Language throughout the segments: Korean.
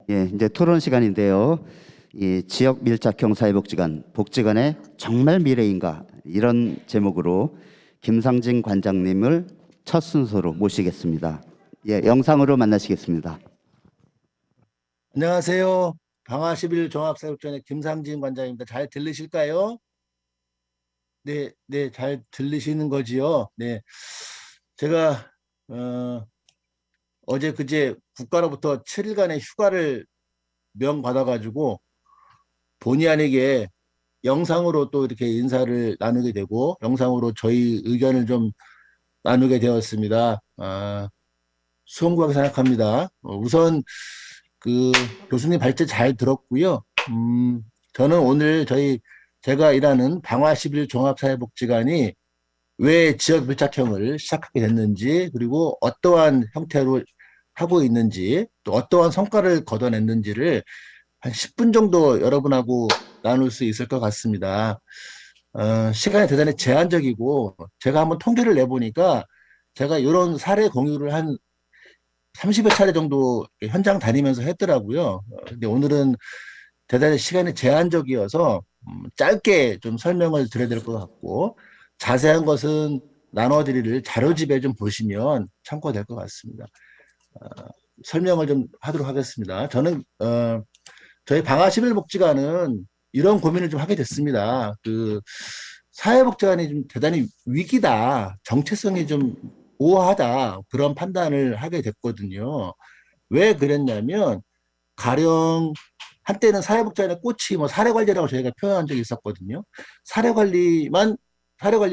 예, 이제 토론 시간인데요. 이 지역 밀착형 사회복지관, 복지관의 정말 미래인가 이런 제목으로 김상진 관장님을 첫 순서로 모시겠습니다. 예, 영상으로 만나시겠습니다. 안녕하세요. 방화 11 종합사육전의 김상진 관장입니다. 잘 들리실까요? 네, 잘 들리시는 거지요? 네. 제가 어제 그제 국가로부터 7일간의 휴가를 명받아가지고 본의 아니게 영상으로 또 이렇게 인사를 나누게 되고 영상으로 저희 의견을 좀 나누게 되었습니다. 수고하게 생각합니다. 우선 그 교수님 발제 잘 들었고요. 저는 오늘 제가 일하는 방화 11 종합사회복지관이 왜 지역 밀착형을 시작하게 됐는지, 그리고 어떠한 형태로 하고 있는지, 또 어떠한 성과를 거둬냈는지를 한 10분 정도 여러분하고 나눌 수 있을 것 같습니다. 시간이 대단히 제한적이고, 제가 한번 통계를 내보니까 제가 이런 사례 공유를 한 30여 차례 정도 현장 다니면서 했더라고요. 근데 오늘은 대단히 시간이 제한적이어서 짧게 좀 설명을 드려야 될 것 같고, 자세한 것은 나눠드릴 자료집에 좀 보시면 참고가 될 것 같습니다. 설명을 좀 하도록 하겠습니다. 저는 저희 방화 11복지관은 이런 고민을 좀 하게 됐습니다. 그 사회복지관이 좀 대단히 위기다, 정체성이 좀 우아하다, 그런 판단을 하게 됐거든요. 왜 그랬냐면 가령 한때는 사회복지관의 꽃이 뭐 사례관리라고 저희가 표현한 적이 있었거든요. 사례관리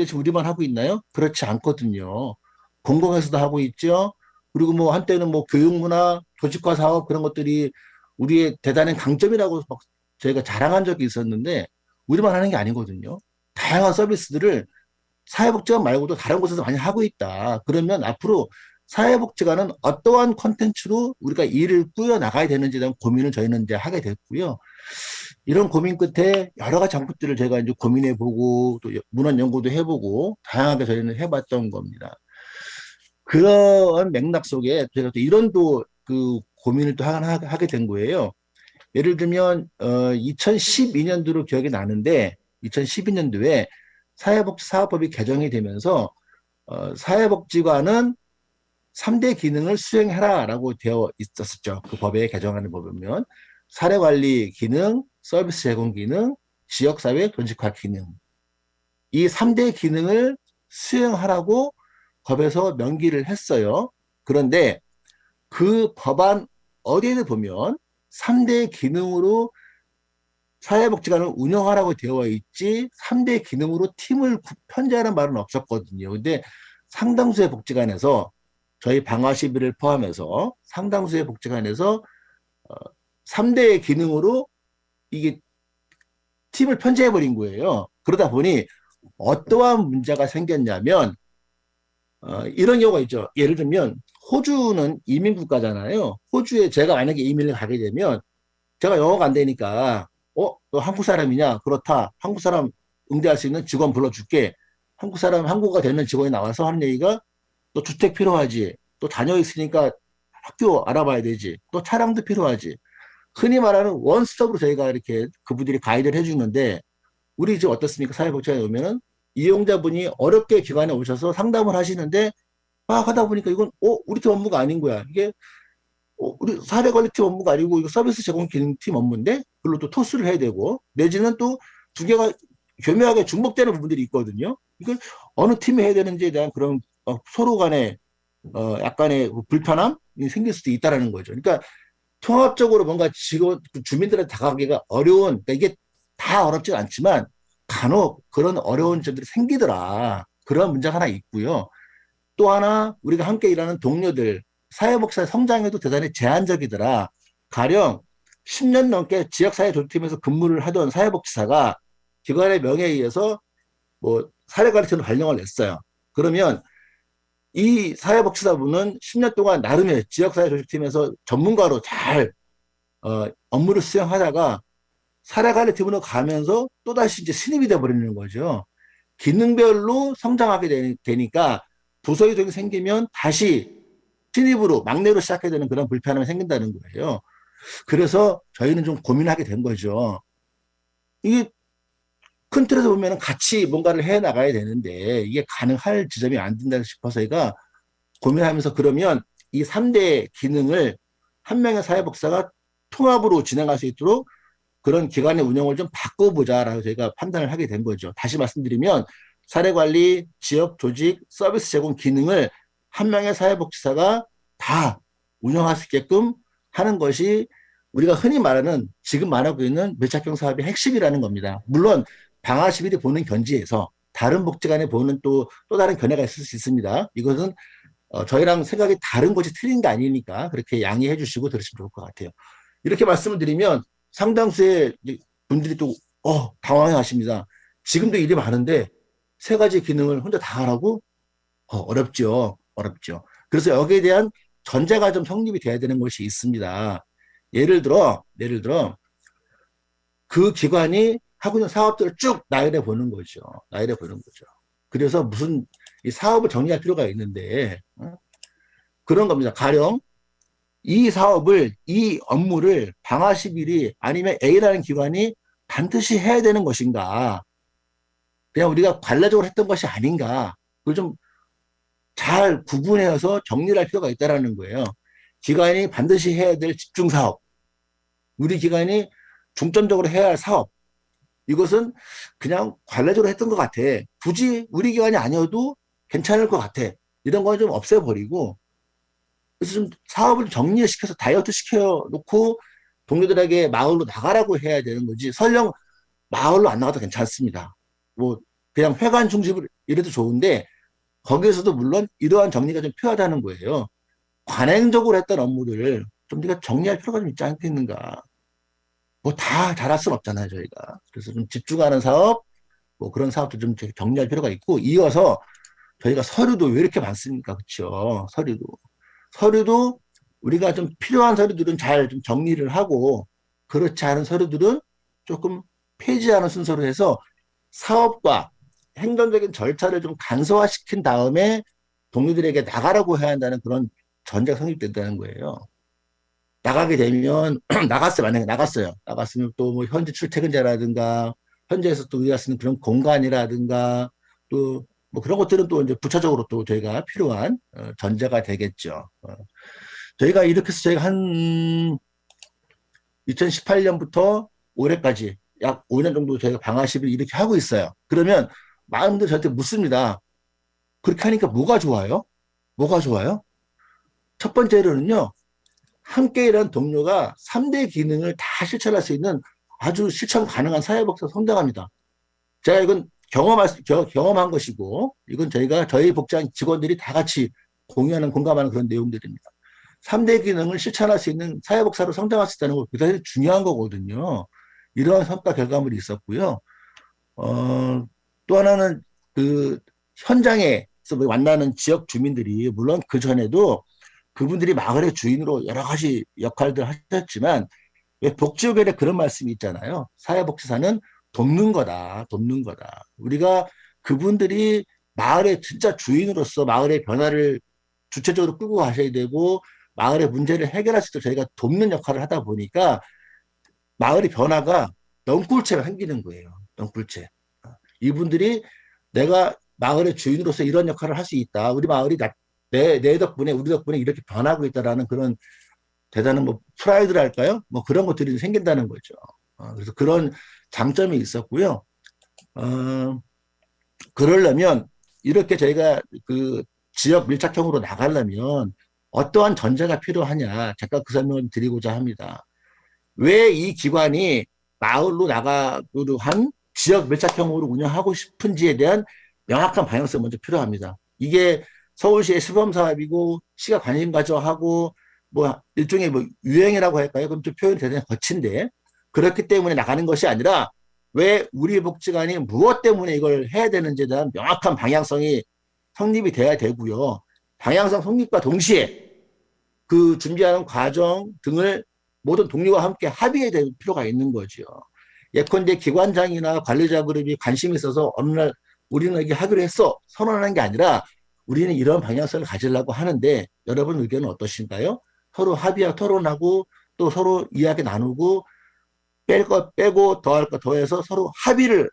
지금 우리만 하고 있나요? 그렇지 않거든요. 공공에서도 하고 있죠. 그리고 뭐 한때는 뭐 교육문화, 조직화 사업 그런 것들이 우리의 대단한 강점이라고 막 저희가 자랑한 적이 있었는데 우리만 하는 게 아니거든요. 다양한 서비스들을 사회복지관 말고도 다른 곳에서 많이 하고 있다. 그러면 앞으로 사회복지관은 어떠한 콘텐츠로 우리가 일을 꾸려 나가야 되는지에 대한 고민을 저희는 이제 하게 됐고요. 이런 고민 끝에 여러 가지 장부들을 제가 이제 고민해보고 또 문헌 연구도 해보고 다양하게 저희는 해봤던 겁니다. 그런 맥락 속에 제가 또 이런 또 그 고민을 또 하나 하게 된 거예요. 예를 들면 2012년도로 기억이 나는데 2012년도에 사회복지사업법이 개정이 되면서 사회복지관은 3대 기능을 수행해라라고 되어 있었죠. 그 법에 개정하는 법 보면 사례관리 기능, 서비스 제공 기능, 지역사회 조직화 기능, 이 3대 기능을 수행하라고 법에서 명기를 했어요. 그런데 그 법안 어디에 보면 3대 기능으로 사회복지관을 운영하라고 되어 있지 3대 기능으로 팀을 편제하는 말은 없었거든요. 근데 상당수의 복지관에서 저희 방화 11을 포함해서 상당수의 복지관에서 3대 기능으로 이게 팀을 편제해버린 거예요. 그러다 보니 어떠한 문제가 생겼냐면 이런 경우가 있죠. 예를 들면 호주는 이민국가잖아요. 호주에 제가 만약에 이민을 가게 되면 제가 영어가 안 되니까 너 한국 사람이냐? 그렇다. 한국 사람 응대할 수 있는 직원 불러줄게. 한국 사람, 한국어가 되는 직원이 나와서 하는 얘기가 또 주택 필요하지. 또 자녀 있으니까 학교 알아봐야 되지. 또 차량도 필요하지. 흔히 말하는 원스톱으로 저희가 이렇게 그분들이 가이드를 해주는데 우리 지금 어떻습니까? 사회복지관에 오면은 이용자분이 어렵게 기관에 오셔서 상담을 하시는데 막 하다 보니까 이건 우리 팀 업무가 아닌 거야. 이게 우리 사례관리팀 업무가 아니고 이거 서비스 제공 기능팀 업무인데 그걸로 또 토스를 해야 되고 내지는 또 두 개가 교묘하게 중복되는 부분들이 있거든요. 이걸 어느 팀이 해야 되는지에 대한 그런 서로 간에 약간의 불편함이 생길 수도 있다라는 거죠. 그러니까 통합적으로 뭔가 주민들한테 다가가기가 어려운, 그러니까 이게 다 어렵진 않지만 간혹 그런 어려운 점들이 생기더라. 그런 문제가 하나 있고요. 또 하나 우리가 함께 일하는 동료들, 사회복지사 성장에도 대단히 제한적이더라. 가령 10년 넘게 지역사회 조직팀에서 근무를 하던 사회복지사가 기관의 명예에 의해서 뭐 사례가르치는 발령을 냈어요. 그러면 이 사회복지사분은 10년 동안 나름의 지역사회 조직팀에서 전문가로 잘 업무를 수행하다가 사례관리팀으로 가면서 또다시 이제 신입이 돼버리는 거죠. 기능별로 성장하게 되니까 부서 이동이 생기면 다시 신입으로 막내로 시작해야 되는 그런 불편함이 생긴다는 거예요. 그래서 저희는 좀 고민하게 된 거죠. 이게 큰 틀에서 보면 같이 뭔가를 해 나가야 되는데 이게 가능할 지점이 안 된다 싶어서 저희가 고민하면서 그러면 이 3대 기능을 한 명의 사회복사가 통합으로 진행할 수 있도록 그런 기관의 운영을 좀 바꿔보자라고 저희가 판단을 하게 된 거죠. 다시 말씀드리면 사례관리, 지역 조직, 서비스 제공 기능을 한 명의 사회복지사가 다 운영할 수 있게끔 하는 것이 우리가 흔히 말하는 지금 말하고 있는 밀착형 사업의 핵심이라는 겁니다. 물론 방화시비를 보는 견지에서 다른 복지관에 보는 또 다른 견해가 있을 수 있습니다. 이것은 저희랑 생각이 다른 것이 틀린 게 아니니까 그렇게 양해해 주시고 들으시면 좋을 것 같아요. 이렇게 말씀을 드리면 상당수의 분들이 또 당황해 하십니다. 지금도 일이 많은데 세 가지 기능을 혼자 다 하라고? 어렵죠. 어렵죠. 그래서 여기에 대한 전제가 좀 성립이 돼야 되는 것이 있습니다. 예를 들어 그 기관이 하고 있는 사업들을 쭉 나열해 보는 거죠. 나열해 보는 거죠. 그래서 무슨 이 사업을 정리할 필요가 있는데 그런 겁니다. 가령 이 사업을 이 업무를 방화11이 아니면 A라는 기관이 반드시 해야 되는 것인가? 그냥 우리가 관례적으로 했던 것이 아닌가? 그걸 좀 잘 구분해서 정리를 할 필요가 있다는 거예요. 기관이 반드시 해야 될 집중 사업, 우리 기관이 중점적으로 해야 할 사업, 이것은 그냥 관례적으로 했던 것 같아. 굳이 우리 기관이 아니어도 괜찮을 것 같아. 이런 거 좀 없애버리고 그래서 좀 사업을 정리시켜서 다이어트 시켜놓고 동료들에게 마을로 나가라고 해야 되는 거지. 설령 마을로 안 나가도 괜찮습니다. 뭐 그냥 회관 중심으로 이래도 좋은데 거기에서도 물론 이러한 정리가 좀 필요하다는 거예요. 관행적으로 했던 업무들을 좀 우리가 정리할 필요가 좀 있지 않겠는가. 뭐 다 잘할 수는 없잖아요, 저희가. 그래서 좀 집중하는 사업, 뭐 그런 사업도 좀 정리할 필요가 있고, 이어서 저희가 서류도 왜 이렇게 많습니까? 그렇죠? 서류도 우리가 좀 필요한 서류들은 잘 좀 정리를 하고, 그렇지 않은 서류들은 조금 폐지하는 순서로 해서 사업과 행정적인 절차를 좀 간소화시킨 다음에 동료들에게 나가라고 해야 한다는 그런 전제가 성립된다는 거예요. 나가게 되면 만약에 나갔어요. 나갔으면 또 뭐 현재 출퇴근자라든가 현재에서 또 우리가 쓰는 그런 공간이라든가 또 뭐 그런 것들은 또 이제 부차적으로 또 저희가 필요한 전제가 되겠죠. 저희가 이렇게 해서 저희가 한 2018년부터 올해까지 약 5년 정도 저희가 방화시비를 이렇게 하고 있어요. 그러면 많은 분들 저한테 묻습니다. 그렇게 하니까 뭐가 좋아요? 뭐가 좋아요? 첫 번째로는요. 함께 일하는 동료가 3대 기능을 다 실천할 수 있는 아주 실천 가능한 사회복지가 성장합니다. 제가 이건 경험한 것이고 이건 저희 복지관 직원들이 다 같이 공유하는 공감하는 그런 내용들입니다. 3대 기능을 실천할 수 있는 사회복사로 성장할 수 있다는 거 굉장히 중요한 거거든요. 이러한 성과 결과물이 있었고요. 또 하나는 그 현장에서 만나는 지역 주민들이 물론 그 전에도 그분들이 마을의 주인으로 여러 가지 역할들을 하셨지만 왜 복지의견에 그런 말씀이 있잖아요. 사회복지사는 돕는 거다. 우리가 그분들이 마을의 진짜 주인으로서 마을의 변화를 주체적으로 끌고 가셔야 되고 마을의 문제를 해결할 수 있도록 저희가 돕는 역할을 하다 보니까 마을의 변화가 넝굴체가 생기는 거예요. 넝굴체. 이분들이 내가 마을의 주인으로서 이런 역할을 할 수 있다. 우리 마을이 내 덕분에 우리 덕분에 이렇게 변하고 있다라는 그런 대단한 뭐 프라이드랄까요? 뭐 그런 것들이 생긴다는 거죠. 그래서 그런 장점이 있었고요. 그러려면 이렇게 저희가 그 지역 밀착형으로 나가려면 어떠한 전제가 필요하냐 잠깐 그 설명을 드리고자 합니다. 왜 이 기관이 마을로 나가도록 한 지역 밀착형으로 운영하고 싶은지에 대한 명확한 방향성이 먼저 필요합니다. 이게 서울시의 시범 사업이고 시가 관심 가져하고 뭐 일종의 뭐 유행이라고 할까요? 그럼 좀 표현이 대단히 거친데 그렇기 때문에 나가는 것이 아니라 왜 우리 복지관이 무엇 때문에 이걸 해야 되는지에 대한 명확한 방향성이 성립이 돼야 되고요. 방향성 성립과 동시에 그 준비하는 과정 등을 모든 동료와 함께 합의해야 될 필요가 있는 거죠. 예컨대 기관장이나 관리자 그룹이 관심이 있어서 어느 날 우리는 이게 하기로 했어 선언하는 게 아니라 우리는 이런 방향성을 가지려고 하는데 여러분 의견은 어떠신가요? 서로 합의하고 토론하고 또 서로 이야기 나누고 뺄 거 빼고 더할 거 더해서 서로 합의를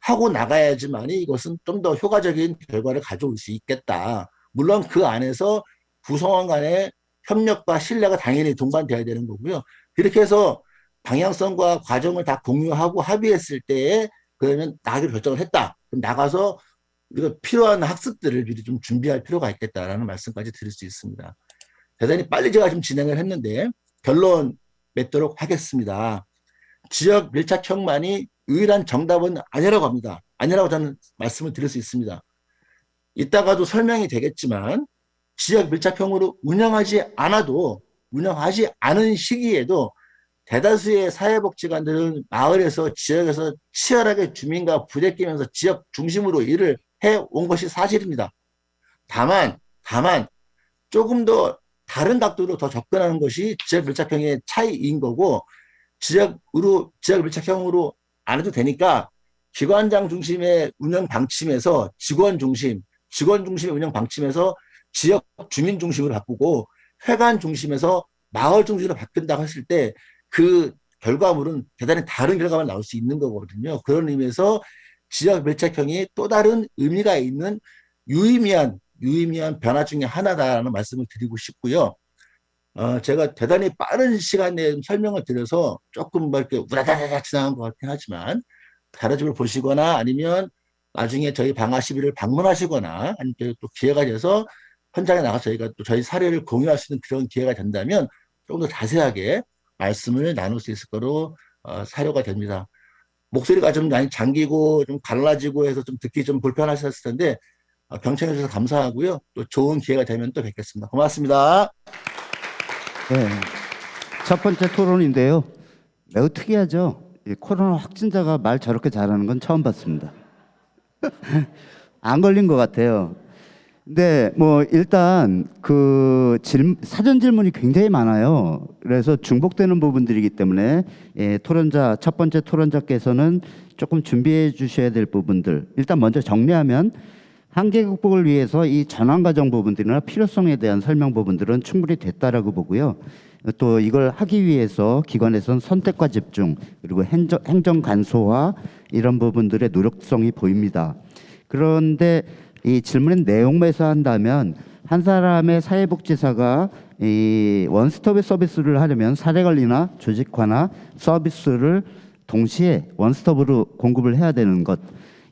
하고 나가야지만이 이것은 좀 더 효과적인 결과를 가져올 수 있겠다. 물론 그 안에서 구성원 간의 협력과 신뢰가 당연히 동반돼야 되는 거고요. 그렇게 해서 방향성과 과정을 다 공유하고 합의했을 때에 그러면 나가기로 결정을 했다. 그럼 나가서 이거 필요한 학습들을 미리 좀 준비할 필요가 있겠다라는 말씀까지 드릴 수 있습니다. 대단히 빨리 제가 좀 진행을 했는데 결론 맺도록 하겠습니다. 지역 밀착형만이 유일한 정답은 아니라고 합니다. 아니라고 저는 말씀을 드릴 수 있습니다. 이따가도 설명이 되겠지만 지역 밀착형으로 운영하지 않은 시기에도 대다수의 사회복지관들은 마을에서 지역에서 치열하게 주민과 부대끼면서 지역 중심으로 일을 해온 것이 사실입니다. 다만 조금 더 다른 각도로 더 접근하는 것이 지역 밀착형의 차이인 거고 지역 밀착형으로 안 해도 되니까 기관장 중심의 운영 방침에서 직원 중심의 운영 방침에서 지역 주민 중심으로 바꾸고 회관 중심에서 마을 중심으로 바뀐다고 했을 때 그 결과물은 대단히 다른 결과가 나올 수 있는 거거든요. 그런 의미에서 지역 밀착형이 또 다른 의미가 있는 유의미한 변화 중에 하나다라는 말씀을 드리고 싶고요. 제가 대단히 빠른 시간 내에 설명을 드려서 조금 이렇게 우라다다닥 지나간 것 같긴 하지만 다른 집을 보시거나 아니면 나중에 저희 방아12를 방문하시거나 아니면 또 기회가 돼서 현장에 나가서 저희가 또 저희 사례를 공유할 수 있는 그런 기회가 된다면 조금 더 자세하게 말씀을 나눌 수 있을 거로 사료가 됩니다. 목소리가 좀 많이 잠기고 좀 갈라지고 해서 좀 듣기 좀 불편하셨을 텐데 경청해 주셔서 감사하고요. 또 좋은 기회가 되면 또 뵙겠습니다. 고맙습니다. 네. 첫 번째 토론인데요. 매우 특이하죠. 이 코로나 확진자가 말 저렇게 잘하는 건 처음 봤습니다. 안 걸린 것 같아요. 근데 뭐 일단 그 사전 질문이 굉장히 많아요. 그래서 중복되는 부분들이기 때문에 첫 번째 토론자께서는 조금 준비해 주셔야 될 부분들 일단 먼저 정리하면 한계 극복을 위해서 이 전환 과정 부분들이나 필요성에 대한 설명 부분들은 충분히 됐다라고 보고요. 또 이걸 하기 위해서 기관에서는 선택과 집중 그리고 행정 간소화 이런 부분들의 노력성이 보입니다. 그런데 이 질문의 내용에서 한다면 한 사람의 사회복지사가 이 원스톱의 서비스를 하려면 사례관리나 조직화나 서비스를 동시에 원스톱으로 공급을 해야 되는 것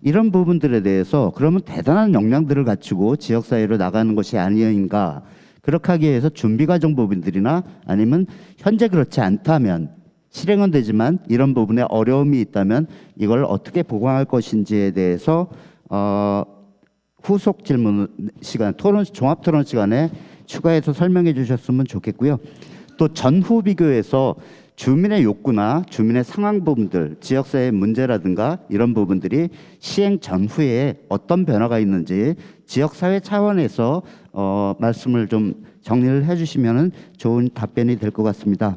이런 부분들에 대해서 그러면 대단한 역량들을 갖추고 지역사회로 나가는 것이 아닌가 그렇게 하기 위해서 준비과정 부분들이나 아니면 현재 그렇지 않다면 실행은 되지만 이런 부분에 어려움이 있다면 이걸 어떻게 보강할 것인지에 대해서 후속 질문 시간, 종합 토론 시간에 추가해서 설명해 주셨으면 좋겠고요. 또 전후 비교해서 주민의 욕구나 주민의 상황 부분들, 지역사회의 문제라든가 이런 부분들이 시행 전후에 어떤 변화가 있는지 지역사회 차원에서 말씀을 좀 정리를 해주시면 좋은 답변이 될 것 같습니다.